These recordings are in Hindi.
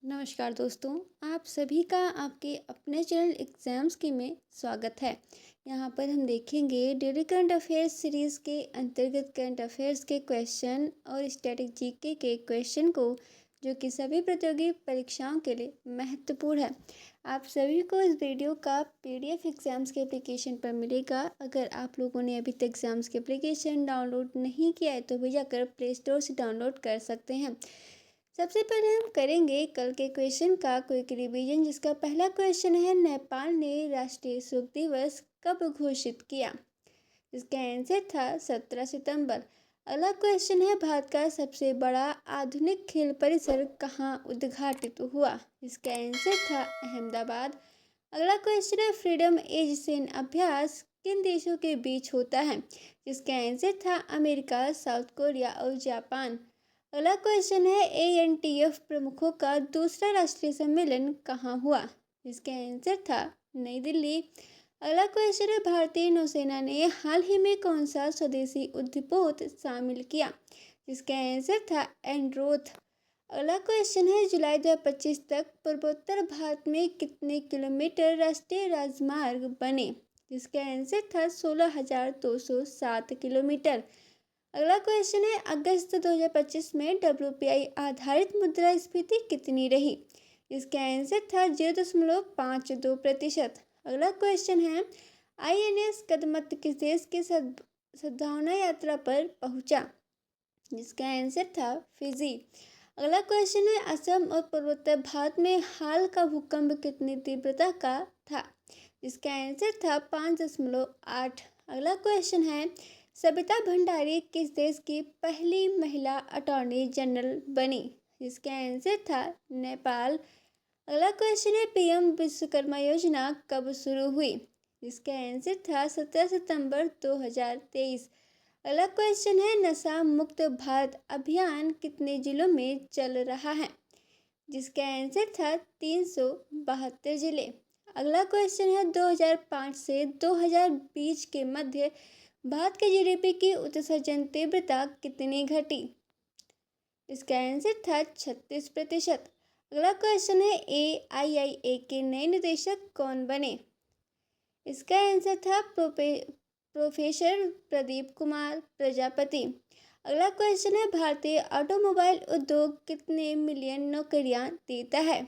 नमस्कार दोस्तों। आप सभी का आपके अपने चैनल एग्जाम्स की में स्वागत है। यहाँ पर हम देखेंगे डेली करंट अफेयर्स सीरीज़ के अंतर्गत करंट अफेयर्स के क्वेश्चन और स्टैटिक जीके के क्वेश्चन को, जो कि सभी प्रतियोगी परीक्षाओं के लिए महत्वपूर्ण है। आप सभी को इस वीडियो का पीडीएफ एग्जाम्स के एप्लीकेशन पर मिलेगा। अगर आप लोगों ने अभी तक एग्जाम्स के एप्लीकेशन डाउनलोड नहीं किया है तो भी जाकर प्ले स्टोर से डाउनलोड कर सकते हैं। सबसे पहले हम करेंगे कल के क्वेश्चन का क्विक रिवीजन, जिसका पहला क्वेश्चन है नेपाल ने राष्ट्रीय शोक दिवस कब घोषित किया। इसका आंसर था 17 सितंबर। अगला क्वेश्चन है भारत का सबसे बड़ा आधुनिक खेल परिसर कहाँ उद्घाटित हुआ। इसका आंसर था अहमदाबाद। अगला क्वेश्चन है फ्रीडम एज सैन्य अभ्यास किन देशों के बीच होता है। जिसका आंसर था अमेरिका, साउथ कोरिया और जापान। अगला क्वेश्चन है एएनटीएफ प्रमुखों का दूसरा राष्ट्रीय सम्मेलन कहाँ हुआ। इसका आंसर था नई दिल्ली। अगला क्वेश्चन है भारतीय नौसेना ने हाल ही में कौन सा स्वदेशी युद्धपोत शामिल किया। जिसका आंसर था एंड्रोथ। अगला क्वेश्चन है जुलाई 2025 तक पूर्वोत्तर भारत में कितने किलोमीटर राष्ट्रीय राजमार्ग बने। जिसका आंसर था 16,207 किलोमीटर। अगला क्वेश्चन है अगस्त 2025 में डब्ल्यूपीआई आधारित मुद्रास्फीति कितनी रही। इसका आंसर था 0.52%। अगला क्वेश्चन है आईएनएस कदमत किस देश के सद्भावना यात्रा पर पहुंचा। जिसका आंसर था फिजी। अगला क्वेश्चन है असम और पूर्वोत्तर भारत में हाल का भूकंप कितनी तीव्रता का था। जिसका आंसर था 5.8। अगला क्वेश्चन है सबिता भंडारी किस देश की पहली महिला अटॉर्नी जनरल बनी। जिसका आंसर था नेपाल। अगला क्वेश्चन है पीएम विश्वकर्मा योजना कब शुरू हुई। जिसका आंसर था 17 सितंबर 2023। अगला क्वेश्चन है नशा मुक्त भारत अभियान कितने जिलों में चल रहा है। जिसका आंसर था 372 जिले। अगला क्वेश्चन है 2005 से 2020 के मध्य भारत के जीडीपी की उत्सर्जन तीव्रता कितनी घटी। इसका आंसर था 36%। अगला क्वेश्चन है AIIA के नए निदेशक कौन बने। इसका आंसर था प्रोफेसर प्रदीप कुमार प्रजापति। अगला क्वेश्चन है भारतीय ऑटोमोबाइल उद्योग कितने मिलियन नौकरियां देता है।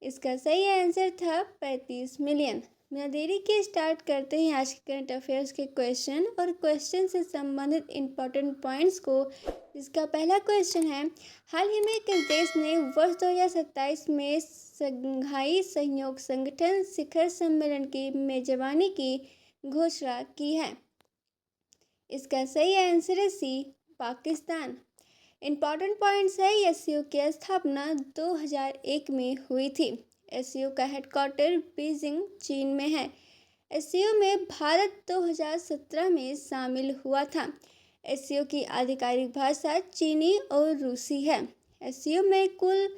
इसका सही आंसर था 35 मिलियन। बिना देरी के स्टार्ट करते हैं आज के करंट अफेयर्स के क्वेश्चन और क्वेश्चन से संबंधित इम्पोर्टेंट पॉइंट्स को। इसका पहला क्वेश्चन है हाल ही में किस देश ने वर्ष 2027 में शंघाई सहयोग संगठन शिखर सम्मेलन की मेजबानी की घोषणा की है। इसका सही आंसर है सी, पाकिस्तान। इम्पॉर्टेंट पॉइंट्स है एससीओ की स्थापना 2001 में हुई थी। एससीओ का हेडक्वार्टर बीजिंग, चीन में है। एससीओ में भारत 2017 में शामिल हुआ था। एससीओ की आधिकारिक भाषा चीनी और रूसी है। एससीओ में कुल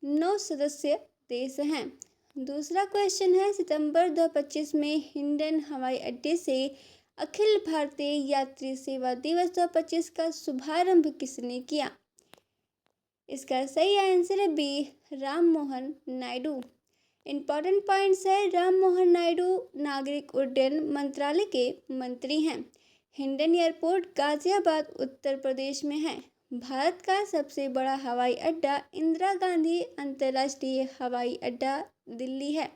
9 सदस्य देश हैं। दूसरा क्वेश्चन है सितंबर 2025 में हिंडन हवाई अड्डे से अखिल भारतीय यात्री सेवा दिवस 2025 का शुभारंभ किसने किया। इसका सही आंसर है B, Ram Mohan Naidu. Important points है राम मोहन नायडू नागरिक उड्डयन मंत्रालय के मंत्री हैं। हिंडन एयरपोर्ट गाजियाबाद उत्तर प्रदेश में है। भारत का सबसे बड़ा हवाई अड्डा इंदिरा गांधी अंतर्राष्ट्रीय हवाई अड्डा दिल्ली है।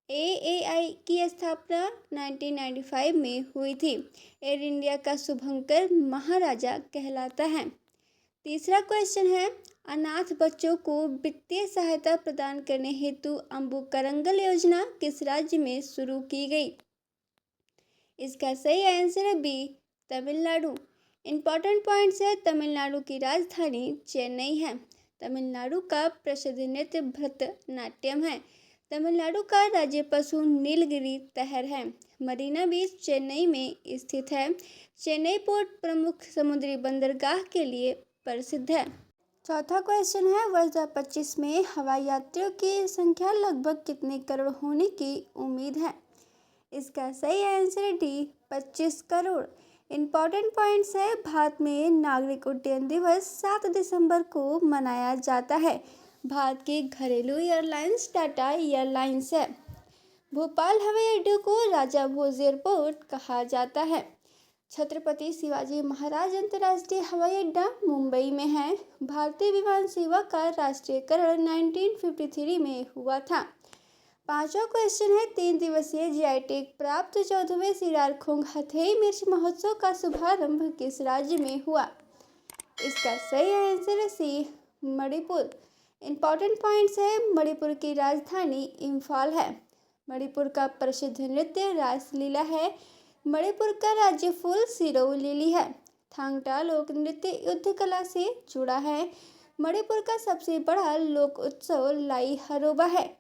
एएआई की स्थापना 1995 में हुई थी। एयर इंडिया का शुभंकर महाराजा कहलाता है। तीसरा क्वेश्चन है अनाथ बच्चों को वित्तीय सहायता प्रदान करने हेतु अम्बु करंगल योजना किस राज्य में शुरू की गई। इसका सही आंसर है बी, तमिलनाडु। इम्पॉर्टेंट पॉइंट्स है तमिलनाडु की राजधानी चेन्नई है। तमिलनाडु का प्रसिद्ध नृत्य भरतनाट्यम है। तमिलनाडु का राज्य पशु नीलगिरी तहर है। मरीना बीच चेन्नई में स्थित है। चेन्नई पोर्ट प्रमुख समुद्री बंदरगाह के लिए प्रसिद्ध है। चौथा क्वेश्चन है वर्ष 2025 में हवाई यात्रियों की संख्या लगभग कितने करोड़ होने की उम्मीद है। इसका सही आंसर है डी, 25 करोड़। इम्पॉर्टेंट पॉइंट्स है भारत में नागरिक उड्डयन दिवस 7 दिसंबर को मनाया जाता है। भारत की घरेलू एयरलाइंस टाटा एयरलाइंस है। भोपाल हवाई अड्डे को राजा भोज एयरपोर्ट कहा जाता है। छत्रपति शिवाजी महाराज अंतर्राष्ट्रीय हवाई अड्डा मुंबई में है। भारतीय विमान सेवा का राष्ट्रीयकरण 1953 में हुआ था। पांचवा क्वेश्चन है, 3 दिवसीय जीआई टैग प्राप्त 14वें सिरारखोंग हथेई मिर्च महोत्सव का शुभारंभ किस राज्य में हुआ? इसका सही आंसर है सी, मणिपुर। इंपॉर्टेंट पॉइंट्स है, मणिपुर की राजधानी इम्फाल है। मणिपुर का प्रसिद्ध नृत्य रासलीला है। मणिपुर का राज्य फूल सिरोह लिली है। थांगटा लोक नृत्य युद्ध कला से जुड़ा है। मणिपुर का सबसे बड़ा लोक उत्सव लाई हरोबा है।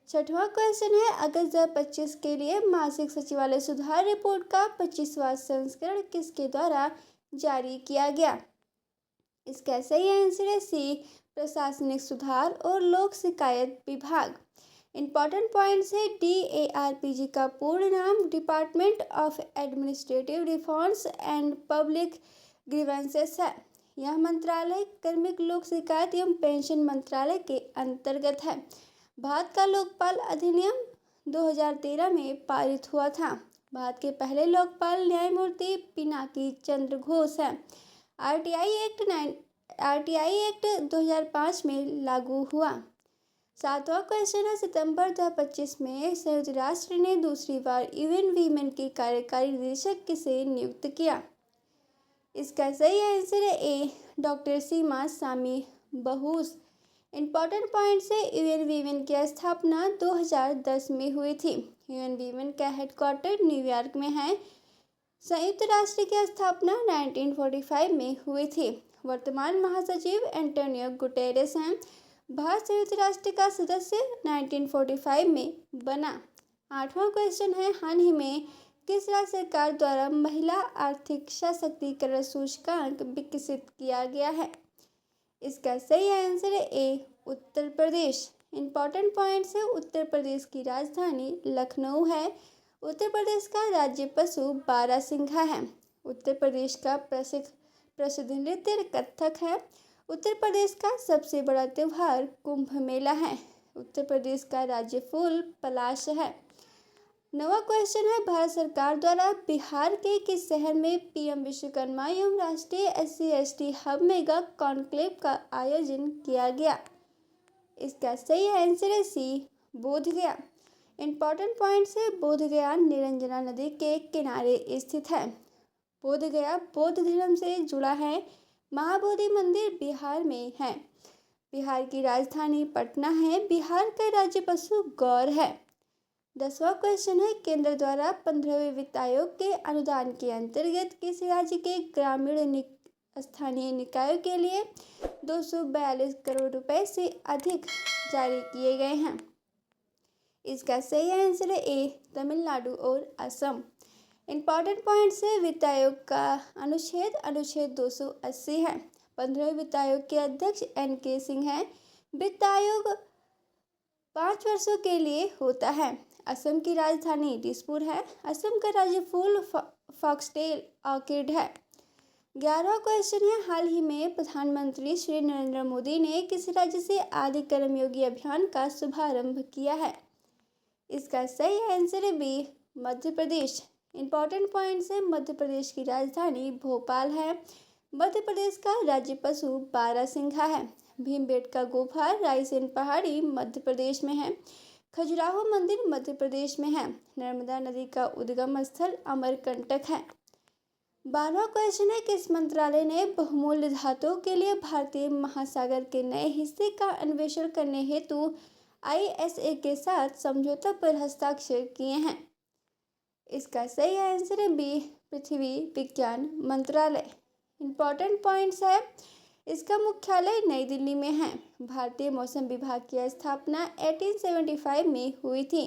छठवां क्वेश्चन है, अगस्त 2025 के लिए मासिक सचिवालय सुधार रिपोर्ट का 25वां संस्करण किसके द्वारा जारी किया गया? इसका सही आंसर है सी, प्रशासनिक सुधार और लोक शिकायत विभाग। इंपॉर्टेंट पॉइंट्स है, DARPG का पूर्ण नाम department of administrative reforms and public grievances है। यह मंत्रालय कार्मिक लोक शिकायत एवं पेंशन मंत्रालय के अंतर्गत है। भारत का लोकपाल अधिनियम 2013 में पारित हुआ था। भारत के पहले लोकपाल न्यायमूर्ति पिनाकी चंद्र घोष है। RTI एक्ट 2005 में लागू हुआ। सातवां क्वेश्चन है, सितंबर 2025 में संयुक्त राष्ट्र ने दूसरी बार UN वीमेन की कार्यकारी निदेशक किसे नियुक्त किया? इसका सही आंसर है ए, डॉक्टर सीमा सामी बहूस। इंपॉर्टेंट पॉइंट्स है, UN वीमेन की स्थापना 2010 में हुई थी। UN वीमेन का हेडक्वार्टर न्यूयॉर्क में है। संयुक्त राष्ट्र की स्थापना 1945 में हुई थी। वर्तमान महासचिव एंटोनियो गुटेरेस हैं। भारत संयुक्त राष्ट्र का सदस्य 1945 में बना। आठवां क्वेश्चन है, हाल ही में किस राज्य सरकार द्वारा महिला आर्थिक सशक्तिकरण सूचकांक विकसित किया गया है? इसका सही आंसर है ए, उत्तर प्रदेश। इंपॉर्टेंट पॉइंट्स है, उत्तर प्रदेश की राजधानी लखनऊ है। उत्तर प्रदेश का राज्य पशु बारहसिंघा है। उत्तर प्रदेश का प्रसिद्ध नृत्य कथक है। उत्तर प्रदेश का सबसे बड़ा त्योहार कुंभ मेला है। उत्तर प्रदेश का राज्य फूल पलाश है। नवा क्वेश्चन है, भारत सरकार द्वारा बिहार के किस शहर में PM विश्वकर्मा एवं राष्ट्रीय SC/ST हब मेगा कॉन्क्लेव का आयोजन किया गया? इसका सही आंसर है सी, बोधगया। इंपॉर्टेंट पॉइंट्स है, बोधगया निरंजना नदी के किनारे स्थित है। बोधगया बौद्ध धर्म से जुड़ा है। महाबोधि मंदिर बिहार में है। बिहार की राजधानी पटना है। बिहार का राज्य पशु गौर है। 10वां क्वेश्चन है, केंद्र द्वारा 15वें वित्त आयोग के अनुदान के अंतर्गत किस राज्य के ग्रामीण स्थानीय निकायों के लिए 242 करोड़ रुपए से अधिक जारी किए गए हैं? इसका सही आंसर है ए, तमिलनाडु और असम। इंपॉर्टेंट पॉइंट्स है, वित्त आयोग का अनुच्छेद 280 है। 15वें वित्त आयोग के अध्यक्ष NK सिंह हैं। वित्त आयोग 5 वर्षों के लिए होता है। असम की राजधानी दिसपुर है। असम का राज्य फूल फॉक्सटेल ऑर्किड है। 11वां क्वेश्चन है, हाल ही में प्रधानमंत्री श्री नरेंद्र मोदी ने किस राज्य से आदि कर्मयोगी अभियान का शुभारंभ किया है? इसका सही आंसर है B, Madhya Pradesh. Important points है, मध्य प्रदेश की राजधानी भोपाल है। मध्य प्रदेश का राज्य पशु बारहसिंघा है। भीमबेटका गुफा रायसेन पहाड़ी मध्य प्रदेश में है। खजुराहो मंदिर मध्य प्रदेश में है। नर्मदा नदी का उद्गम स्थल अमरकंटक है। 12वां क्वेश्चन है, किस मंत्रालय ने बहुमूल्य धातुओं के लिए भारतीय महासागर के नए हिस्से का अन्वेषण करने हेतु ISA के साथ समझौता पर हस्ताक्षर किए हैं? इसका सही आंसर है बी, पृथ्वी विज्ञान मंत्रालय। इंपॉर्टेंट पॉइंट्स है, इसका मुख्यालय नई दिल्ली में है। भारतीय मौसम विभाग की स्थापना 1875 में हुई थी।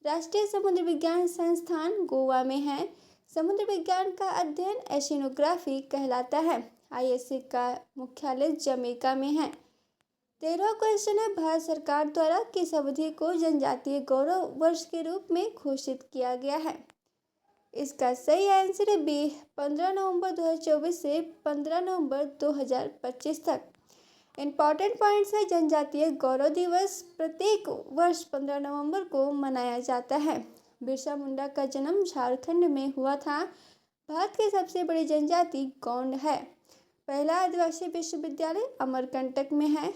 राष्ट्रीय समुद्र विज्ञान संस्थान गोवा में है। समुद्र विज्ञान का अध्ययन ओशिनोग्राफी कहलाता है। ISA का मुख्यालय जमैका में है। 13वां क्वेश्चन है, भारत सरकार द्वारा किस अवधि को जनजातीय गौरव वर्ष के रूप में घोषित किया गया है? इसका सही आंसर है बी, 15 नवंबर 2024 से 15 नवंबर 2025 तक। इम्पॉर्टेंट पॉइंट्स है जनजातीय गौरव दिवस प्रत्येक वर्ष 15 नवंबर को मनाया जाता है। बिरसा मुंडा का जन्म झारखंड में हुआ था। भारत की सबसे बड़ी जनजाति गोंड है। पहला आदिवासी विश्वविद्यालय अमरकंटक में है।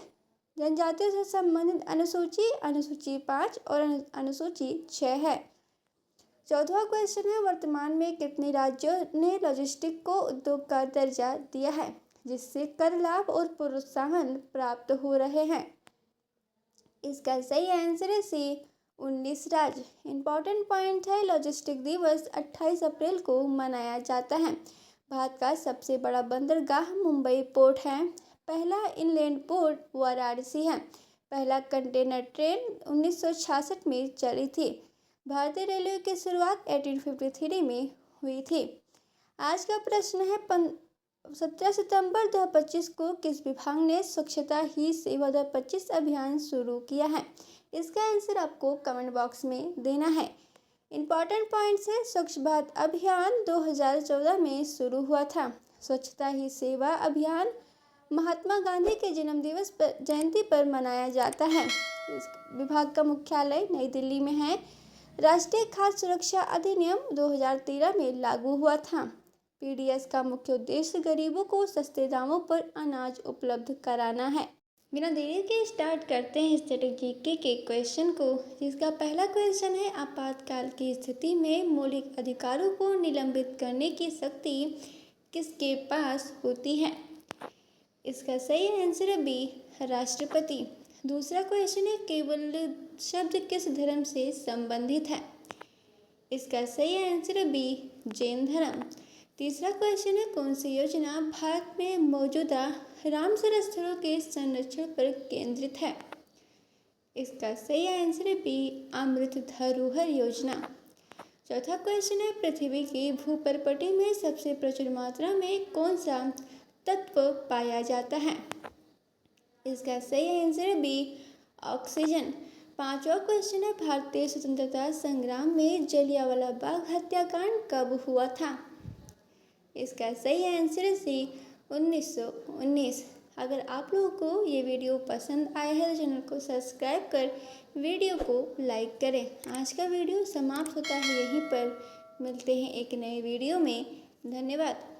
जनजातियों से संबंधित अनुसूची अनुसूची 5 और अनुसूची 6 है। चौथा क्वेश्चन है, वर्तमान में कितने राज्यों ने लॉजिस्टिक को उद्योग का दर्जा दिया है, जिससे कर लाभ और प्रोत्साहन प्राप्त हो रहे हैं। इसका सही आंसर है सी, 19 राज्य। इंपॉर्टेंट पॉइंट है, लॉजिस्टिक दिवस 28 अप्रैल को मनाया जाता है। भारत का सबसे बड़ा बंदरगाह मुंबई पोर्ट है। पहला इनलैंड पोर्ट वाराणसी है। पहला कंटेनर ट्रेन 1966 में चली थी। भारतीय रेलवे की शुरुआत 1853 में हुई थी। आज का प्रश्न है, 17 सितंबर 2025 को किस विभाग ने स्वच्छता ही सेवा 2025 अभियान शुरू किया है? इसका आंसर आपको कमेंट बॉक्स में देना है। इंपॉर्टेंट पॉइंट्स है, स्वच्छ भारत अभियान 2014 में शुरू हुआ था। स्वच्छता ही सेवा अभियान महात्मा गांधी के जयंती पर मनाया जाता है। इस विभाग का मुख्यालय नई दिल्ली में है। राष्ट्रीय खाद्य सुरक्षा अधिनियम 2013 में लागू हुआ था। पीडीएस का मुख्य उद्देश्य गरीबों को सस्ते दामों पर अनाज उपलब्ध कराना है। बिना देरी के स्टार्ट करते हैं स्टैटिक जीके के क्वेश्चन को, जिसका पहला क्वेश्चन है, आपातकाल की स्थिति में मौलिक अधिकारों को निलंबित करने की शक्ति किसके पास होती है? इसका सही आंसर है बी, राष्ट्रपति। दूसरा क्वेश्चन है, केवल शब्द किस धर्म से संबंधित है? इसका सही आंसर है बी, जैन धर्म। तीसरा क्वेश्चन है, कौन सी योजना भारत में मौजूदा रामसर स्थलों के संरक्षण पर केंद्रित है? इसका सही आंसर है बी, अमृत धरोहर योजना। चौथा क्वेश्चन है, पृथ्वी की भूपर्पटी में सबसे प्रचुर मात्रा में कौन सा तत्व पाया जाता है? इसका सही आंसर है बी, ऑक्सीजन। पांचवा क्वेश्चन है, भारतीय स्वतंत्रता संग्राम में जलियांवाला बाग हत्याकांड कब हुआ था? इसका सही आंसर है सी, 1919। अगर आप लोगों को ये वीडियो पसंद आया है तो चैनल को सब्सक्राइब कर वीडियो को लाइक करें। आज का वीडियो समाप्त होता है यहीं पर। मिलते हैं एक नए वीडियो में। धन्यवाद।